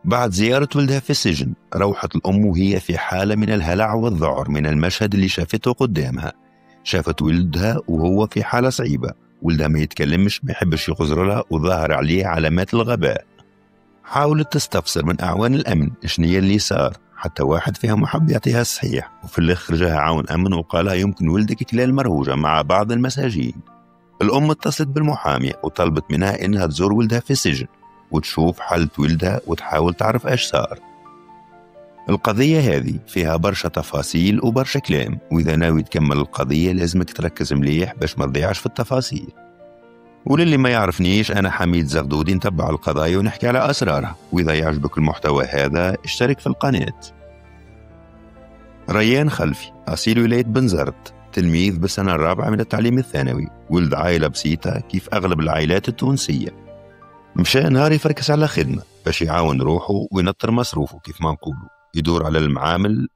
بعد زيارة ولدها في السجن، روحت الأم وهي في حالة من الهلع والذعر من المشهد اللي شافته قدامها. شافت ولدها وهو في حالة صعيبة، ولدها ما يتكلمش، ما يحبش يغزر لها، وظاهر عليه علامات الغباء. حاولت تستفسر من أعوان الأمن شنيا اللي صار، حتى واحد فيهم حب يعطيها الصحيح، وفي الآخر جاها عاون أمن وقالها يمكن ولدك كلال مرهوجة مع بعض المساجين. الأم اتصلت بالمحامية وطلبت منها إنها تزور ولدها في السجن وتشوف حالة ولدها وتحاول تعرف إيش صار. القضية هذه فيها برشا تفاصيل وبرشا كلام، وإذا ناوي تكمل القضية لازمك تركز مليح باش ما تضيعش في التفاصيل. وللي ما يعرفنيش، أنا حميد زغدودي، نتبع القضايا ونحكي على أسرارها، وإذا يعجبك المحتوى هذا اشترك في القناة. ريان خلفي أصيل ولاية بنزرت، تلميذ بالسنة الرابعة من التعليم الثانوي، ولد عائلة بسيطة كيف أغلب العائلات التونسية. مشى نهار يفركس على خدمة باش يعاون روحه وينطر مصروفه كيف ما نقولوا، يدور على المعامل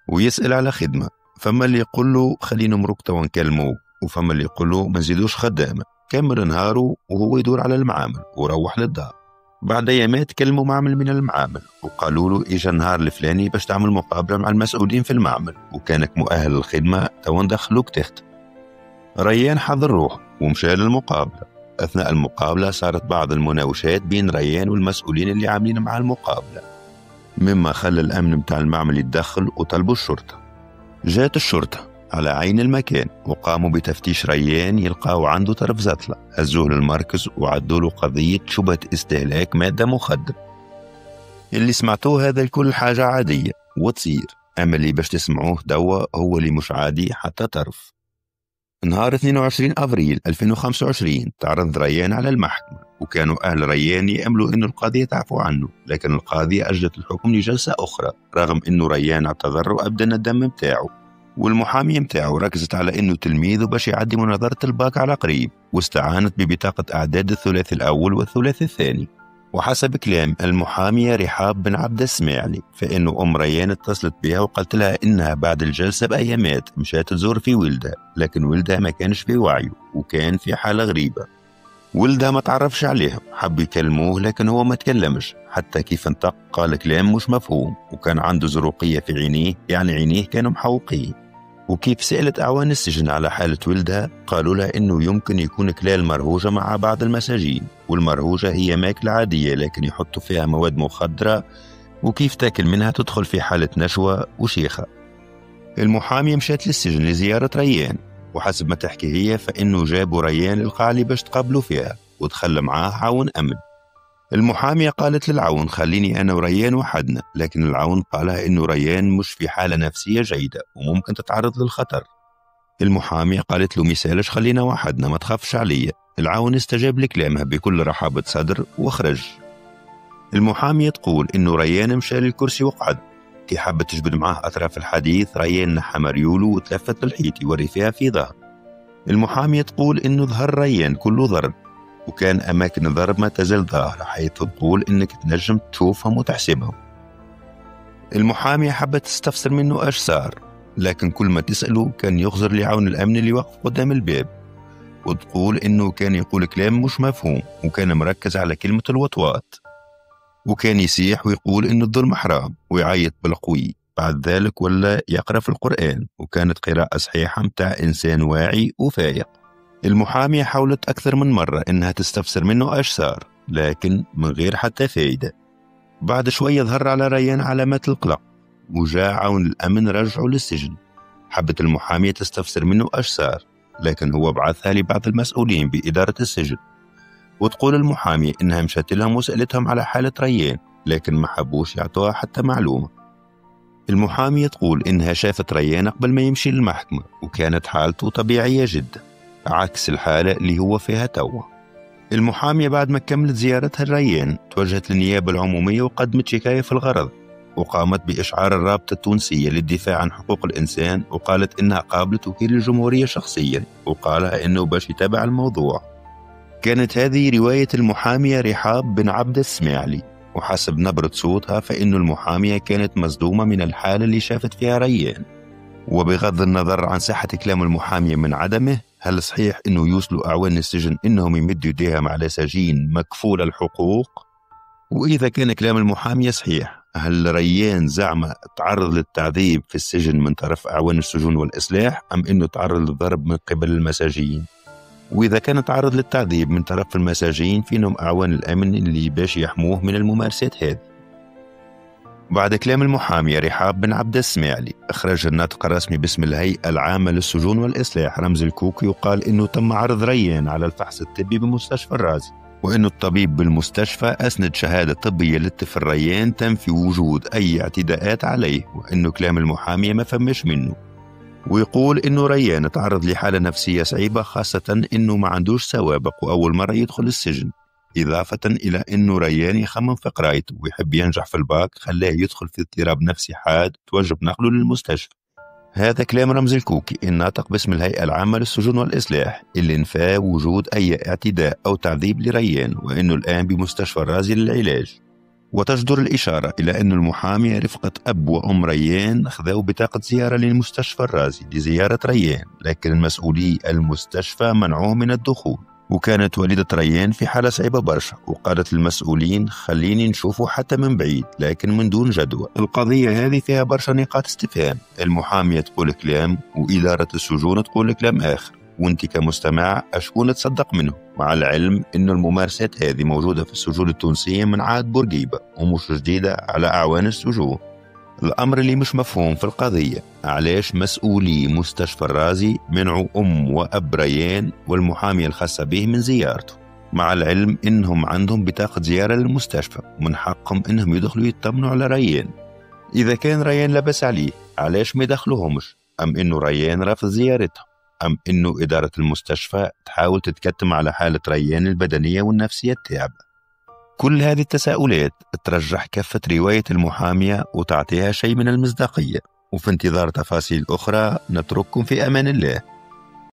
ويسأل على خدمة. فما اللي يقول له خلينا نمرك توا نكلموه، وفما اللي يقول له ما نزيدوش خدامة. كمل نهاره وهو يدور على المعامل وروح للدار. بعد أيامات كلموا معامل من المعامل وقالوا له إجا النهار الفلاني باش تعمل مقابلة مع المسؤولين في المعمل، وكانك مؤهل للخدمة توا ندخلوك تخدم. ريان حضر روحه ومشى للمقابلة. أثناء المقابلة صارت بعض المناوشات بين ريان والمسؤولين اللي عاملين مع المقابلة، مما خلى الأمن متاع المعمل يتدخل وطلبوا الشرطة. جات الشرطة على عين المكان وقاموا بتفتيش ريان، يلقاو عنده طرف زطلة، هزوه للمركز وعدوا له قضية شبهة استهلاك مادة مخدرة. اللي سمعتوه هذا الكل حاجة عادية وتصير، أما اللي باش تسمعوه دوا هو اللي مش عادي حتى طرف. نهار 22 أبريل 2025 تعرض ريان على المحكمة، وكانوا أهل ريان يأملوا إنه القاضية تعفو عنه، لكن القاضية أجلت الحكم لجلسة أخرى رغم إنه ريان اعتذر وأبدى الندم متاعه. والمحامية متاعه ركزت على إنه تلميذه باش يعدي مناظرة الباك على قريب، واستعانت ببطاقة أعداد الثلاثي الأول والثلاثي الثاني. وحسب كلام المحامية رحاب بن عبد السماعلي، فإنه أم ريان اتصلت بها وقالت لها إنها بعد الجلسة بأيامات مشات تزور في ولدها، لكن ولدها ما كانش في وعيه وكان في حالة غريبة. ولدها ما تعرفش عليهم، حب يكلموه لكن هو ما تكلمش، حتى كيف انطق قال كلام مش مفهوم، وكان عنده زروقية في عينيه، يعني عينيه كانوا محوقين. وكيف سألت أعوان السجن على حالة ولدها قالوا لها إنه يمكن يكون كلال مرهوجة مع بعض المساجين، والمرهوجة هي ماكلة عادية لكن يحطوا فيها مواد مخدرة، وكيف تاكل منها تدخل في حالة نشوة وشيخة. المحامية مشات للسجن لزيارة ريان، وحسب ما تحكي هي فإنه جابوا ريان للقاعة باش تقابلوا فيها، ودخل معاه عون أمن. المحامية قالت للعون خليني أنا وريان وحدنا، لكن العون قالها إنه ريان مش في حالة نفسية جيدة وممكن تتعرض للخطر. المحامية قالت له ميسالش خلينا وحدنا ما تخافش عليا. العون استجاب لكلامها بكل رحابة صدر وخرج. المحامية تقول إنه ريان مشى للكرسي وقعد، كي حابة تجبد معاه أطراف الحديث ريان نحى مريوله وتلفت للحيط يوري فيها في ظهر. المحامية تقول إنه ظهر ريان كله ضرب، وكان أماكن الضرب ما تزال ظاهرة، حيث تقول إنك تنجم تشوفهم وتحسبهم. المحامية حبت تستفسر منه إيش صار، لكن كل ما تسأله كان يغزر لعون الأمن اللي وقف قدام الباب، وتقول إنه كان يقول كلام مش مفهوم، وكان مركز على كلمة الوطواط، وكان يسيح ويقول إن الظلم حرام ويعيط بالقوي. بعد ذلك ولا يقرأ في القرآن، وكانت قراءة صحيحة متاع إنسان واعي وفايق. المحامية حاولت أكثر من مرة إنها تستفسر منه إيش صار، لكن من غير حتى فايدة. بعد شوية ظهر على ريان علامات القلق، وجاء عون الأمن رجعه للسجن. حبت المحامية تستفسر منه إيش صار، لكن هو بعثها لبعض المسؤولين بإدارة السجن، وتقول المحامية إنها مشت لهم وسألتهم على حالة ريان، لكن ما حبوش يعطوها حتى معلومة. المحامية تقول إنها شافت ريان قبل ما يمشي للمحكمة، وكانت حالته طبيعية جدا عكس الحالة اللي هو فيها توا. المحامية بعد ما كملت زيارتها لريان توجهت للنيابة العمومية وقدمت شكاية في الغرض، وقامت بإشعار الرابطة التونسية للدفاع عن حقوق الإنسان، وقالت إنها قابلت وكيل الجمهورية شخصيا وقالها إنه باش يتابع الموضوع. كانت هذه رواية المحامية رحاب بن عبد السماعلي، وحسب نبرة صوتها فإن المحامية كانت مصدومة من الحالة اللي شافت فيها ريان. وبغض النظر عن صحة كلام المحامية من عدمه، هل صحيح إنه يوصلوا أعوان السجن إنهم يمدوا يديهم على سجين مكفول الحقوق؟ وإذا كان كلام المحامية صحيح، هل ريان زعما تعرض للتعذيب في السجن من طرف أعوان السجون والإصلاح، أم أنه تعرض للضرب من قبل المساجين؟ وإذا كان تعرض للتعذيب من طرف المساجين، فينهم أعوان الأمن اللي باش يحموه من الممارسات هذه. بعد كلام المحامية رحاب بن عبد السماعلي، أخرج الناطق الرسمي باسم الهيئة العامة للسجون والإصلاح رمز الكوكي، وقال إنه تم عرض ريان على الفحص الطبي بمستشفى الرازي، وإنه الطبيب بالمستشفى أسند شهادة طبية للطفل ريان تنفي وجود أي اعتداءات عليه، وإنه كلام المحامية ما فهمش منه. ويقول إنه ريان تعرض لحالة نفسية صعبة، خاصة إنه ما عندوش سوابق وأول مرة يدخل السجن، إضافة إلى إنه ريان يخمم في قرايته ويحب ينجح في الباك، خلاه يدخل في اضطراب نفسي حاد توجب نقله للمستشفى. هذا كلام رمز الكوكي الناطق باسم الهيئة العامة للسجون والإصلاح، اللي نفى وجود أي اعتداء أو تعذيب لريان، وإنه الآن بمستشفى الرازي للعلاج. وتجدر الإشارة إلى أن المحامي رفقة أب وأم ريان خذوا بطاقة زيارة للمستشفى الرازي لزيارة ريان، لكن المسؤولي المستشفى منعوه من الدخول. وكانت والدة ريان في حالة صعبة برشا، وقالت للمسؤولين خليني نشوفه حتى من بعيد، لكن من دون جدوى. القضية هذه فيها برشا نقاط استفهام، المحامية تقول كلام وإدارة السجون تقول كلام آخر، وانت كمستمع أشكون تصدق منه؟ مع العلم إنه الممارسات هذه موجودة في السجون التونسية من عهد بورقيبة ومش جديدة على أعوان السجون. الأمر اللي مش مفهوم في القضية، علاش مسؤولي مستشفى الرازي منعوا أم وأب ريان والمحامية الخاصة به من زيارته، مع العلم إنهم عندهم بطاقة زيارة للمستشفى ومن حقهم إنهم يدخلوا يطمنوا على ريان. إذا كان ريان لبس عليه، علاش ما يدخلوهمش؟ أم إنه ريان رافض زيارتهم؟ أم إنه إدارة المستشفى تحاول تتكتم على حالة ريان البدنية والنفسية التعبة؟ كل هذه التساؤلات ترجح كفة رواية المحامية وتعطيها شيء من المصداقية. وفي انتظار تفاصيل أخرى نترككم في أمان الله.